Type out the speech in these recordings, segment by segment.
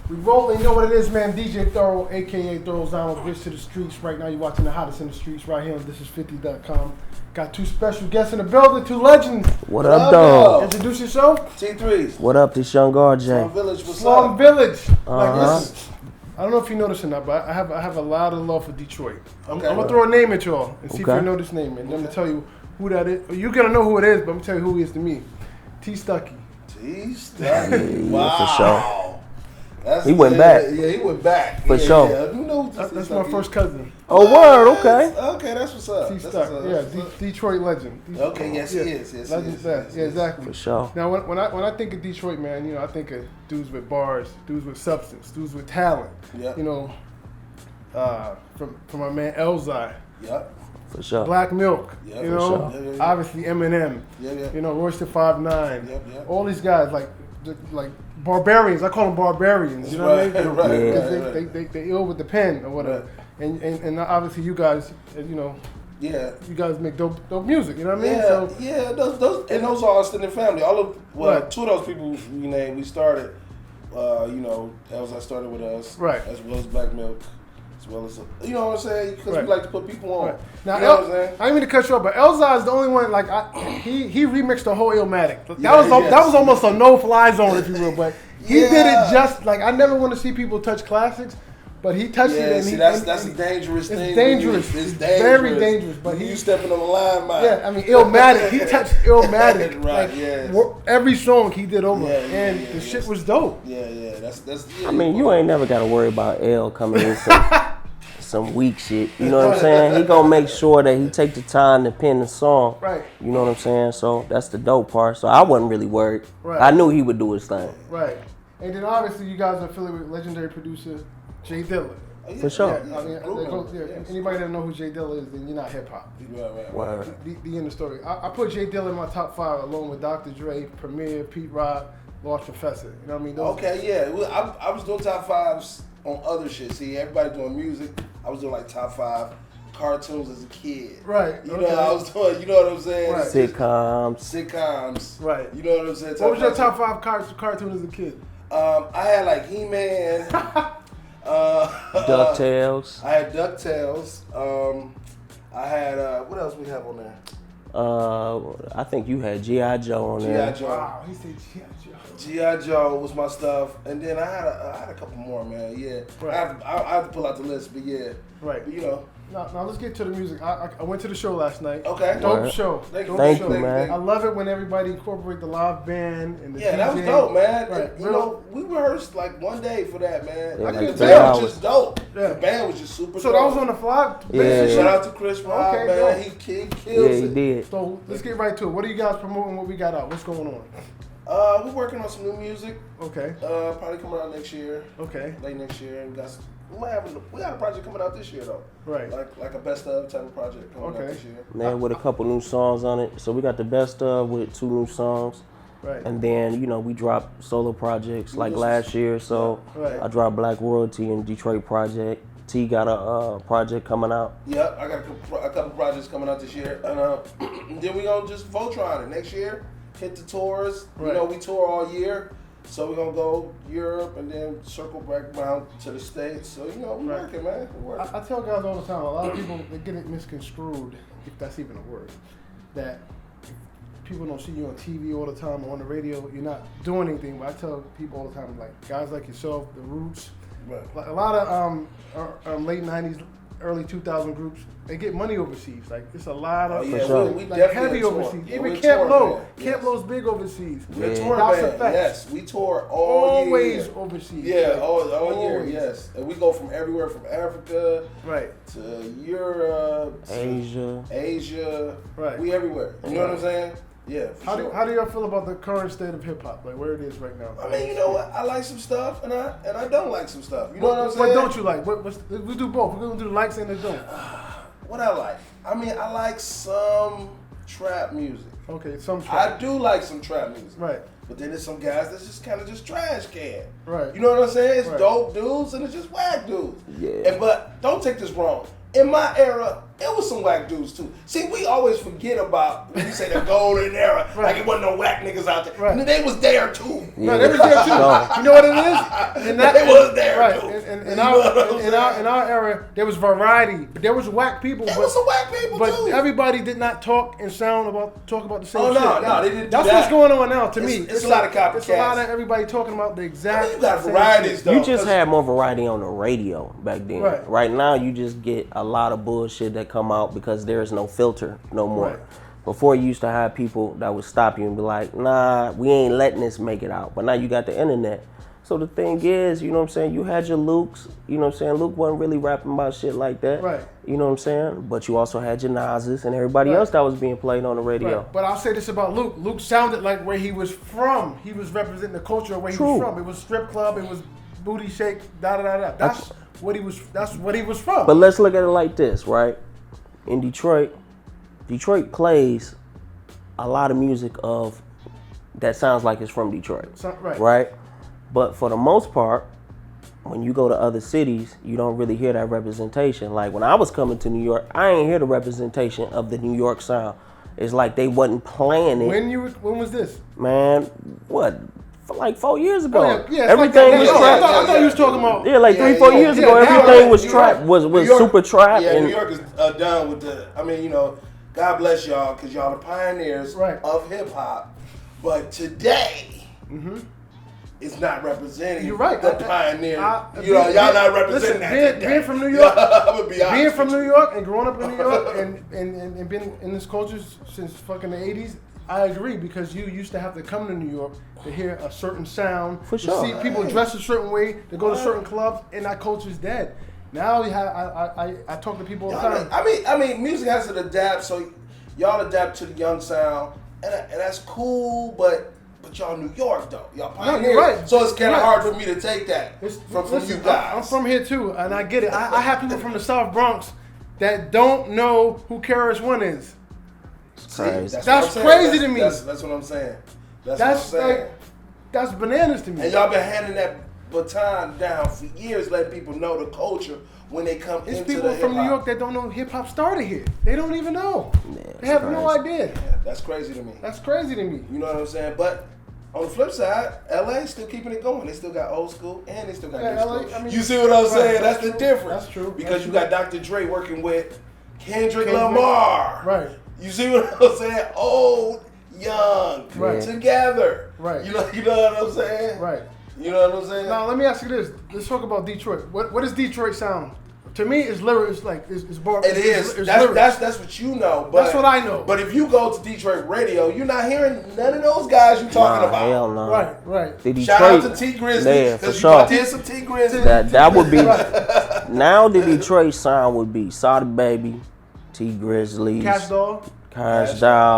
We rolling, you know what it is, man. DJ Thorough, a.k.a. Thorough Zama, Bridge to the Streets. Right now you're watching the hottest in the streets right here on ThisIs50.com. Got two special guests in the building, two legends. What up, dog? Introduce yourself. T3s. What up, this young RJ? Slum Village, what's Slum up? Village. Uh-huh. Like, listen, I don't know if you noticed or not, but I have a lot of love for Detroit. I'm Okay. gonna throw a name at y'all and see if Okay. you know this name. And I'm gonna tell you who that is. You're gonna know who it is, but I'm gonna tell you who he is to me. T Stucky. T-Stucky. Wow. Yeah, for sure. That's, He went back. Yeah, he went back. For sure. Yeah. You know That's my first cousin. Oh, word, okay. Okay, that's what's up. T That's Stuck. what's up. Yeah, That's what's up. Detroit legend. Okay, yes, he is. Yes, Legend, he is. yeah, Yes, yeah, exactly. For sure. Now, when I think of Detroit, man, you know, I think of dudes with bars, dudes with substance, dudes with talent. Yep. You know, from my man Elzai, Yep. For sure. Black Milk. Yeah, you for know, sure. Yeah. obviously Eminem. Yeah. You know, Royce the 5'9". Yep. All these guys like barbarians. I call them barbarians. You know what I mean? Right, Because they ill with the pen or whatever. Right. And obviously you guys, you know. Yeah. You guys make dope music, you know what I mean? Yeah, So, yeah, those are all extended family. All of Right. two of those people we named, we started. You know, Elzai started with us, Right. As well as Black Milk, as well as you know what I'm saying, because Right. we like to put people on. right. Now, you know what I'm saying? I didn't mean to cut you off, but Elzai is the only one. Like, he remixed the whole Illmatic. That Yeah, was yes. that was almost a no-fly zone, if you will. But he Yeah. did it just like I never want to see people touch classics, but he touched it. Yeah, And see, he, that's and- a dangerous it's thing. dangerous. It's very dangerous. But you he stepping on the line, man. Yeah, I mean, Illmatic. He touched Illmatic. Right, like, yes. every song he did over, Yeah, and yeah, the shit yes. was dope. Yeah, that's. Yeah, I mean, you ain't never got to worry about L coming in some weak shit. You know what I'm saying? He gonna make sure that he take the time to pen the song. Right. You know what I'm saying? So that's the dope part. So I wasn't really worried. Right. I knew he would do his thing. Right. And then obviously you guys are affiliated with legendary producer J Dilla. For sure. Yeah, I mean, anybody that know who J Dilla is, then you're not hip hop. Right. Word. The end of the story. I put J Dilla in my top 5 along with Dr. Dre, Premier, Pete Rock, Lost Professor. You know what I mean? Okay, yeah. Well, I was doing top 5s on other shit. See, everybody doing music. I was doing like top 5 cartoons as a kid. Right. You know, I was doing. You know what I'm saying? Right. Sitcoms. Right. You know what I'm saying? What was your top 5 cartoon as a kid? I had like He-Man. DuckTales. I had DuckTales. I had what else we have on there? I think you had G.I. Joe on there. G.I. Joe. Wow, he said G.I. Joe. G.I. Joe was my stuff, and then I had a couple more, man. Yeah, Right. I have to pull out the list, but yeah, Right. But, you know. Now let's get to the music. I went to the show last night. Okay. Dope Word. show. Thank Dope Thank show. you, man. I love it when everybody incorporate the live band and the Yeah, DJ. that was dope, man. Right. You know, we rehearsed like one day for that, man. Yeah, Like, like the 3 band was hours. just dope. Yeah. The band was just super So dope. that was on the fly. Yeah. Shout out to Chris Rock, Okay, man. dope. He kills Yeah, he it. did. So let's get right to it. What are you guys promoting? What we got out? What's going on? We're working on some new music. Okay. Probably coming out next year, Okay. late next year. And we got a project coming out this year though. Right. Like a best of type of project coming out Okay. this year. Man, with a couple new songs on it. So we got the best of with 2 new songs. Right. And then, you know, we dropped solo projects like last year. So Right. I dropped Black Royalty and Detroit Project. T got a project coming out. Yep, I got a couple projects coming out this year, and then we gonna just Voltron it next year. Hit the tours. Right. You know, we tour all year, so we're gonna go Europe and then circle back around to the States. So you know, we're Right. working, man. We're working. I tell guys all the time, a lot of people they get it misconstrued, if that's even a word, that people don't see you on TV all the time or on the radio, you're not doing anything. But I tell people all the time, like guys like yourself, the Roots, Right. like a lot of late '90s, early 2000 groups, they get money overseas. Like it's a lot of Oh, yeah, sure. we like definitely heavy tour. overseas. Yeah, Even we're Camp tour Low, band, Camp yes. Low's big overseas. We're Yeah. tour House band. Effects. Yes, we tour all Always year. overseas. Yeah, Like, all year. always. Yes, and we go from everywhere, from Africa Right. to Europe, to Asia. Asia. Right. We everywhere. You know what I'm saying? Yeah. For How sure. do y'all feel about the current state of hip hop, like where it is right now? I mean, you know what? I like some stuff, and I don't like some stuff. You know what I'm saying? What don't you like? We do both. We're gonna do the likes and the don't. What I like? I mean, I like some trap music. Okay, some I trap. do like some trap music. Right. But then there's some guys that's just kind of just trash can. Right. You know what I'm saying? It's Right. dope dudes and it's just whack dudes. Yeah. But don't take this wrong. In my era, it was some whack dudes too. See, we always forget about when you say the golden era, like it wasn't no whack niggas out there. Right. And they was there too. Yeah. Right, they was there too. You know what it is? And They was there right. too. In our era, there was variety, but there was whack people. There was some whack people but too. everybody did not talk and talk about the same Oh, shit. no, they didn't do That's that. what's going on now. To me, It's a lot of copycats. It's a lot of everybody talking about the exact. I mean, you got same varieties shit. though. You just 'cause- had more variety on the radio back then. Right. Now, you just get a lot of bullshit that come out because there is no filter no more. Right. Before, you used to have people that would stop you and be like, nah, we ain't letting this make it out. But now you got the internet. So the thing is, you know what I'm saying, you had your Lukes, you know what I'm saying, Luke wasn't really rapping about shit like that. Right. You know what I'm saying? But you also had your Nas's and everybody else that was being played on the radio. Right. But I'll say this about Luke. Luke sounded like where he was from. He was representing the culture of where he was from. It was strip club, it was booty shake, da da da da. That's what he was from. But let's look at it like this, right? In Detroit plays a lot of music of that sounds like it's from Detroit. Right? But for the most part, when you go to other cities, you don't really hear that representation. Like when I was coming to New York, I ain't hear the representation of the New York sound. It's like they wasn't playing it. When was this? Man, what? Like 4 years ago. Oh, yeah, everything was trap. I thought you was talking about. Yeah, like 3-4 years ago, everything was trap. Was super trap. Yeah, New York is done with the. I mean, you know, God bless y'all because y'all the pioneers of hip hop. But today, it's not representing. You're right. The pioneer. Y'all not representing that. Being from New York, I'm gonna be honest. Being from New York and growing up in New York and been in this culture since fucking the 80s. I agree because you used to have to come to New York to hear a certain sound, for sure. To see people dress a certain way, to go to certain clubs, and that culture's dead. Now you have I talk to people all the time. I mean, music has to adapt, so y'all adapt to the young sound, and that's cool. But y'all New York though, y'all pioneers. No, you're right. So it's kind of hard for me to take that from Listen, you guys. I'm from here too, and I get it. I have people from the South Bronx that don't know who KRS-One is. Crazy. That's crazy to me. That's what I'm saying. That's what I'm saying. Like, that's bananas to me. And y'all been handing that baton down for years, letting people know the culture when they come into the hip hop. It's people from New York that don't know hip hop started here. They don't even know. They have no idea. Yeah, that's crazy to me. That's crazy to me. You know what I'm saying? But on the flip side, LA still keeping it going. They still got old school and they still got new school. I mean, you see what I'm saying? That's the true. difference. That's true. Because you got Dr. Dre working with Kendrick Kendrick. Lamar. Right. You see what I'm saying? Old, young, together. Right. You know what I'm saying? Right. You know what I'm saying? Now let me ask you this. Let's talk about Detroit. What does Detroit sound? To me, it's lyrics. It's bar. It is. It's That's what you know. But, that's what I know. But if you go to Detroit radio, you're not hearing none of those guys you talking about. Hell no. Right. The Detroit, Shout out to T Grizzly. Yeah, for sure. Did some T Grizzly. That would be now the Detroit sound would be Sada Baby, T Grizzlies, Cash Doll,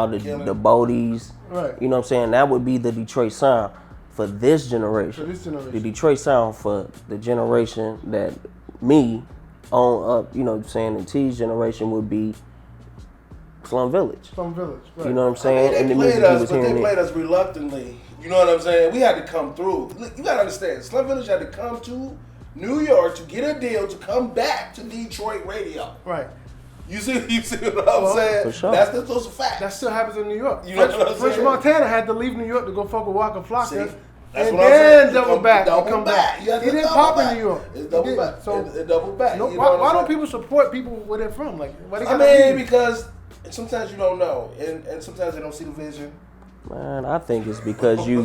the Bodies. Right. You know what I'm saying? That would be the Detroit sound for this generation. The Detroit sound for the generation that me on up, you know what I'm saying, and T's generation would be Slum Village. Slum Village, right. You know what I'm saying? I mean, and the they music played he us, was but they hearing played us reluctantly. You know what I'm saying? We had to come through. Look, you gotta understand, Slum Village had to come to New York to get a deal to come back to Detroit radio. Right. You see what I'm saying? For sure. Those are facts. That still happens in New York. You know what I'm French saying? Montana had to leave New York to go fuck with Waka Flocka. That's And what I'm then saying. double back. Double back. He didn't pop in New York. It's double back. So it double back. no, You know what why I'm don't saying? people support people where they're from? Like, why they I gotta mean, leave? because sometimes you don't know, and sometimes they don't see the vision. Man, I think it's because you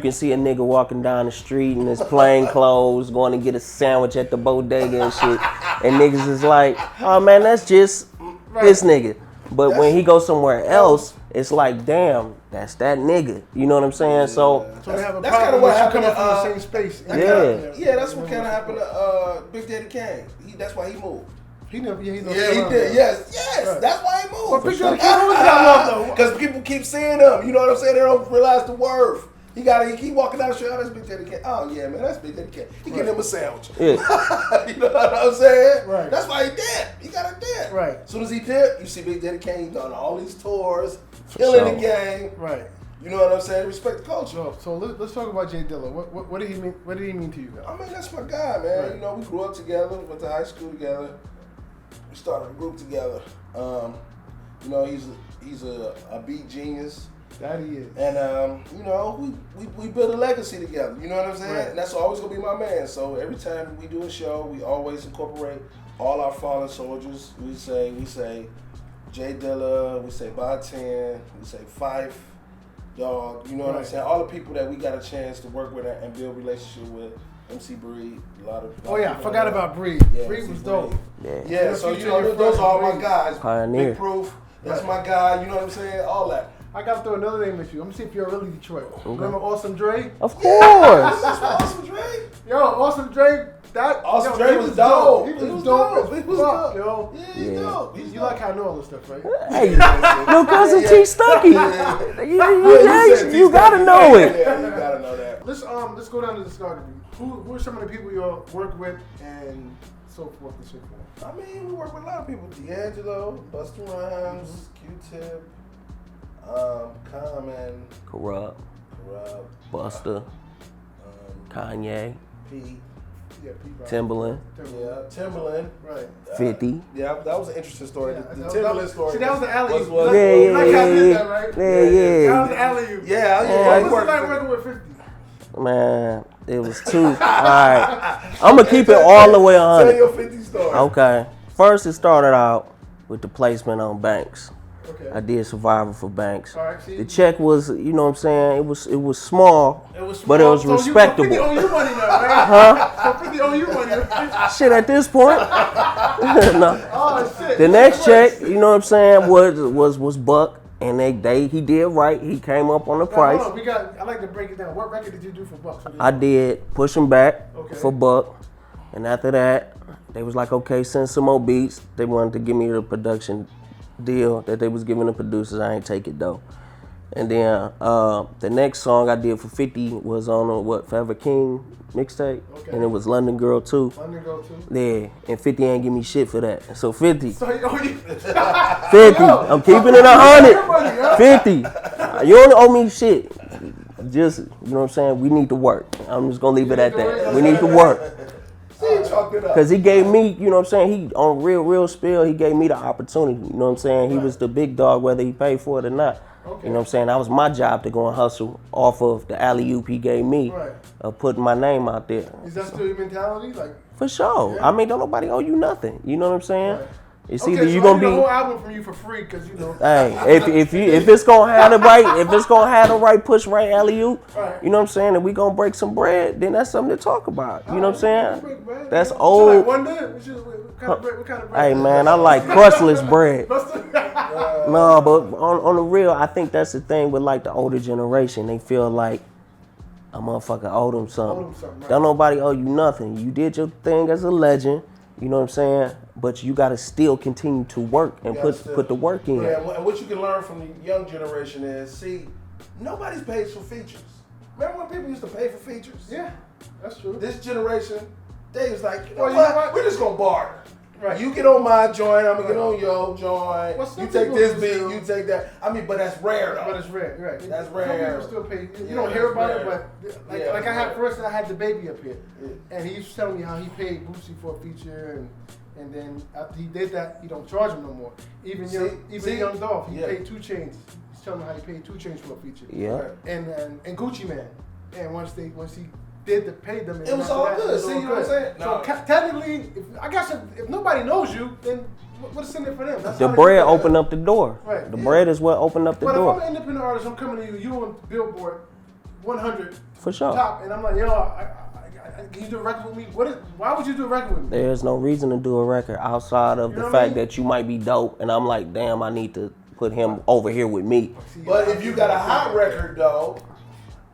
can see a nigga walking down the street in his plain clothes, going to get a sandwich at the bodega and shit, and niggas is like, oh man, that's just this nigga. But when he goes somewhere else, it's like, damn, that's that nigga. You know what I'm saying? So they have a that's kind problem of what with you happened coming to, from the same space. Yeah, that's what kind of happened to Big Daddy Kane. That's why he moved. He did. Yes. Right. That's why he moved. But Big Daddy Kane always got love though. Because people keep seeing him. You know what I'm saying? They don't realize the worth. He keep walking down the street. Oh, that's Big Daddy Kane. Oh yeah, man, that's Big Daddy Kane. He getting him a sandwich. Yeah. You know what I'm saying? Right. That's why he did. He got a dip. Right. As soon as he did, you see Big Daddy Kane done all these tours, killing the game. Right. You know what I'm saying? Respect the culture. So let's talk about J Dilla. What did he mean? What did he mean to you guys? I mean, that's my guy, man. Right. You know, we grew up together, went to high school together. We started a group together. You know, he's a beat genius. That he is. And you know, we build a legacy together. You know what I'm saying? Right. And that's always gonna be my man. So every time we do a show, we always incorporate all our fallen soldiers. We say J Dilla, we say By 10, we say Fife, Dog. You know what I'm saying? All the people that we got a chance to work with and build relationship with. MC Breed, a lot of. Oh yeah, I forgot about Breed. Yeah, Breed was dope. Yeah, so you know those are all my guys. Pioneer. Big Proof, that's my guy. You know what I'm saying? All that. I gotta throw another name at you. I'm gonna see if you're really Detroit. Remember Awesome Dre? Of course. Awesome Dre. Yo, Awesome Dre. Awesome Dre was dope. He was dope. He was dope. Yo. Yeah, he's dope. You like how I know all this stuff, right? Hey, your cousin T Stucky. You gotta know it. Yeah, you gotta know that. Let's go down to the discography. Who are some of the people you all work with and so forth and so forth? I mean, we work with a lot of people. D'Angelo, Busta Rhymes, Q-Tip, Common, Corrupt, Busta, Kanye, Pete. Yeah, Pete. Timbaland. Yeah, Timbaland. Right. 50. Yeah, that was an interesting story. Yeah, the Timbaland story. See, that was the alley. Yeah. That was the alley. Yeah. What was it like working with 50? Man, it was too. Alright. I'm gonna keep it all the way 100. Tell your 50 story. Okay. First, it started out with the placement on Banks. Okay. I did Survivor for Banks. All right, see? The check was, you know what I'm saying, it was small, but it was so respectable. So 50 owe you money now, right? Huh? So 50 owe you money. Shit, at this point. No. Oh shit. The next check, you know what I'm saying, was Buck, and he did right. He came up on the price. Hold on, I like to break it down. What record did you do for Buck? I did Push 'Em Back for Okay. Buck, and after that, they was like, okay, send some more beats. They wanted to give me the production deal that they was giving the producers. I ain't take it though. And then the next song I did for 50 was on a Forever King mixtape, and it was London Girl 2. London Girl 2? Yeah, and 50 ain't give me shit for that. So 50. So he owe you 50. I'm keeping it 100. 50. You don't owe me shit. Just, you know what I'm saying? We need to work. I'm just gonna leave it at that. We need to work. Because he gave me, you know what I'm saying, he on real spill, he gave me the opportunity, you know what I'm saying? He was the big dog whether he paid for it or not. You know what I'm saying? That was my job to go and hustle off of the alley-oop he gave me of putting my name out there. Is that still your mentality? Like, for sure. Yeah. I mean, don't nobody owe you nothing. You know what I'm saying? Right. It's okay, either so you gonna be the whole album from you for free because you know. Hey, if it's gonna have the right push right alley-oop, you know what I'm saying, and we gonna break some bread, then that's something to talk about. You know what I'm saying? That's old. Like Wonder? What kind of bread? Hey man, I like crustless bread. No, but on the real, I think that's the thing with like the older generation. They feel like a motherfucker owed them something. Right. Don't nobody owe you nothing. You did your thing as a legend. You know what I'm saying? But you got to still continue to work and put the work in. Yeah, and what you can learn from the young generation is, see, nobody's pays for features. Remember when people used to pay for features? Yeah, that's true. This generation, they was like, you know what? We're just going to barter. Right. You get on my joint, I'm going to get on your joint. You take this beat, you take that. I mean, but that's rare though. But it's rare, right. That's rare. Some people still pay. You don't hear about it, but like I had, first I had the baby up here. And he was telling me how he paid Boosie for a feature and then after he did that, he don't charge him no more. Even Young Dolph, he paid 2 Chainz. He's telling me how he paid 2 Chainz for a feature. Yeah. And Gucci Man. And once he paid them, it was all good. See, you know what I'm saying? So technically, if nobody knows you, then what's in it for them? The bread opened up the door. Right. The bread is what opened up the door. But if I'm an independent artist, I'm coming to you on Billboard 100 for sure. Top, and I'm like, yo, can you do a record with me? Why would you do a record with me? There's no reason to do a record outside of the fact that you might be dope, and I'm like, damn, I need to put him over here with me. But if you got a hot record though,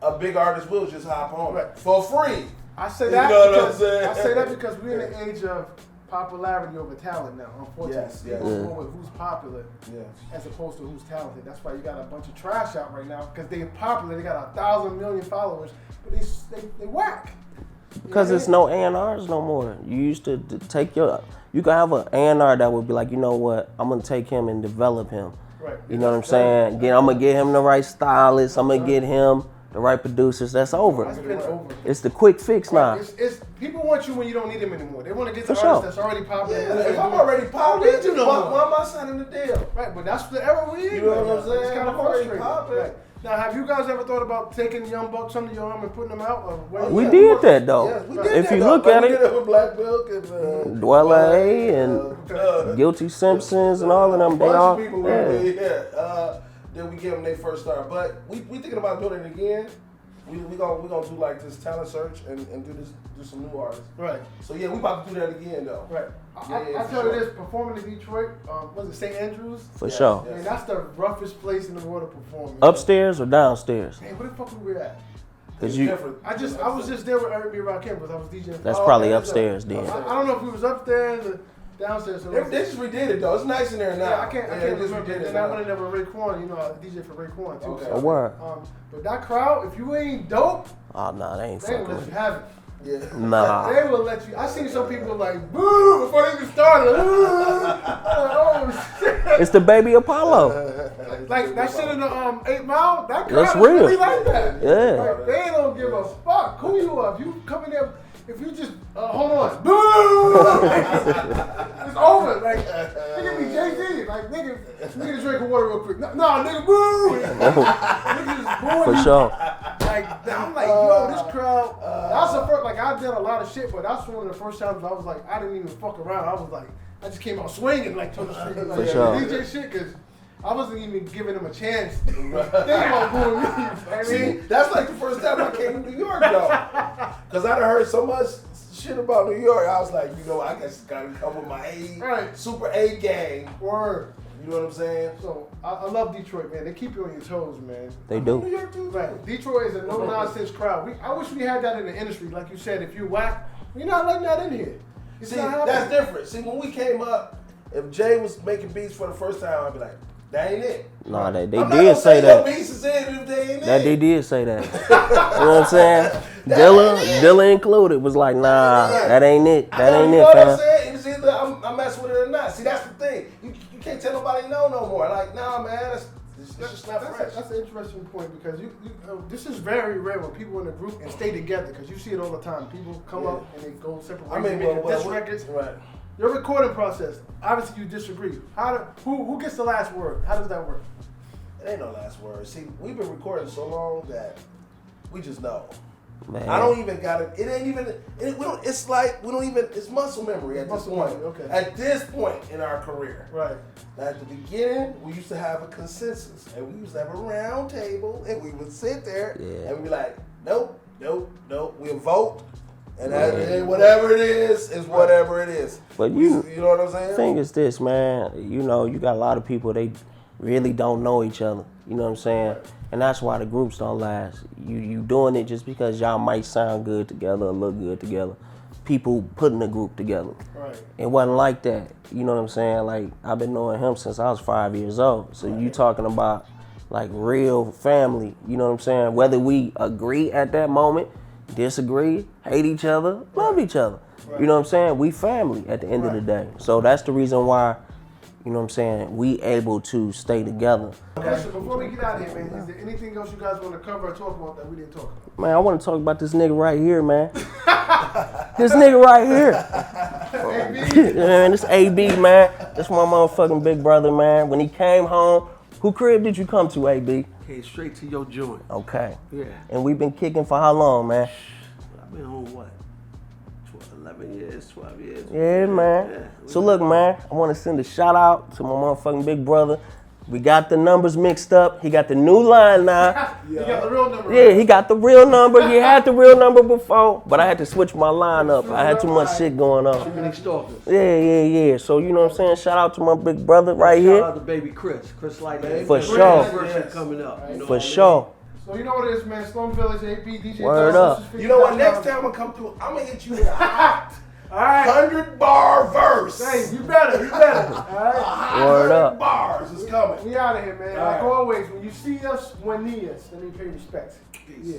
a big artist will just hop on it for free. I say that because we're in the age of popularity over talent now, unfortunately. Yes. People go with who's popular as opposed to who's talented. That's why you got a bunch of trash out right now because they're popular. They got 1,000 million followers, but they whack. Because it's no A&Rs no more. You used to take you can have an A&R that would be like, you know what, I'm going to take him and develop him. Right. You know what I'm saying? I'm going to get him the right stylist. I'm going to get him the right producers, that's over. That's been over. It's the quick fix now. It's people want you when you don't need them anymore. They want to get to For artists sure. that's already popular. Yeah, if I'm already popular, why am I signing the deal? Right, but that's the era we in. You know what I'm saying? It's kind of I'm already frustrating. popular. Right. Now, have you guys ever thought about taking Young Bucks under your arm and putting them out? Or We did that though. Yes, we did If that, you though. look Like, at we did it, with Black Milk and Dwella A and Guilty Simpsons and all of them, they bunch all. of people then we give them their first start. But we thinking about doing it again. We gonna do like this talent search and do some new artists. Right. So yeah, we about to do that again though. Right. Yeah, I tell you this, performing in Detroit, was it St. Andrews? For sure. Man, that's the roughest place in the world to perform. Man. Upstairs or downstairs? Hey, where the fuck we were at? Cause you, Different. I was just there with Eric B. Rakim because I was DJing. that's probably upstairs I then. don't know if we was upstairs or downstairs. So They just redid it though. It's nice in there now. yeah, I can't just remember. redid it And I now. went in there with Ray Quan. You know, I DJ for Ray Quan too. Okay. So, A word. but that crowd, if you ain't dope, Oh no, they ain't they will fucking let with you it. have it. Yeah. Nah. They will let you. I seen some people like boo before they even started. Oh shit! It's the baby Apollo. Like that shit in the 8 Mile. That crowd That's is real. really like that. Yeah. Like, they don't give a fuck who you are. If you come in there, if you just hold on, boo! It's over. Like nigga be Jay-Z. Like nigga drink a water real quick. No, nigga boo! Nigga just booing. For sure. Like I'm like, yo, this crowd. That's the first. Like I did a lot of shit, but that's one of the first times I was like, I didn't even fuck around. I was like, I just came out swinging like to the street, like, For sure. DJ shit, because I wasn't even giving them a chance. Think about booing me. I See, mean, that's like the first time I came to New York though. Cause I'd heard so much shit about New York. I was like, you know, I guess gotta come with my super A gang. word. You know what I'm saying? So I love Detroit, man. They keep you on your toes, man. They New do. York too. Right. Detroit is a no nonsense crowd. I wish we had that in the industry. Like you said, if you whack, we're not letting that in here. It's See, not happening. that's different. See, when we came up, if Jay was making beats for the first time, I'd be like, that ain't it. Nah, they I'm not did gonna say your that. beats is in if they ain't That it. they did say that. You know what I'm saying? Dilla included was like, nah, that ain't it. That ain't you it, know what I'm fam. saying? It's either I'm messing with it or not. See, that's the thing. You can't tell nobody no more. Like, nah, man, it's just not fresh. That's an interesting point because this is very rare when people in a group and stay together because you see it all the time. People come up and they go separate ways. They make diss records. Right. Your recording process. Obviously, you disagree. Who gets the last word? How does that work? It ain't no last word. See, we've been recording so long that we just know. Man. I don't even got it. It ain't even. It's like we don't even. It's muscle memory at this point. Okay. At this point in our career. Right. At the beginning, we used to have a consensus, and we used to have a round table, and we would sit there, and we'd be like, nope. We'll vote, and whatever it is whatever it is. But you know what I'm saying? Thing is this, man. You know, you got a lot of people, they really don't know each other. You know what I'm saying? Right. And that's why the groups don't last. You doing it just because y'all might sound good together or look good together. People putting a group together. Right. It wasn't like that. You know what I'm saying? Like, I've been knowing him since I was 5 years old. So you talking about like real family. You know what I'm saying? Whether we agree at that moment, disagree, hate each other, love each other. Right. You know what I'm saying? We family at the end of the day. So that's the reason why, you know what I'm saying, we able to stay together. Okay, so before we get out of here, man, is there anything else you guys want to cover or talk about that we didn't talk about? Man, I want to talk about this nigga right here, man. This nigga right here. Man, this AB, man. That's my motherfucking big brother, man. When he came home, who crib did you come to, AB? Came straight to your joint. Okay. Yeah. And we've been kicking for how long, man? I've been home, what? 11 years, 12 years. Yeah, man. Yeah. So look, man, I want to send a shout out to my motherfucking big brother. We got the numbers mixed up. He got the new line now. You got the real number. Yeah, he got the real number. He had the real number before, but I had to switch my line up. I had too much shit going on. Too many stalkers. Yeah. So you know what I'm saying? Shout out to my big brother right Shout here. out to baby Chris Lightning. For sure. Anniversary coming up. You know For sure. So you know what it is, man. Slum Village, AP, DJ. Word up. You know what? Next time I come through, I'm gonna hit you with a hot all right. 100-bar verse. Hey, you better. All right. Word up. Bars is coming. We out of here, man. Like always, when you see us, when near us, let me pay respects. Peace. Yeah.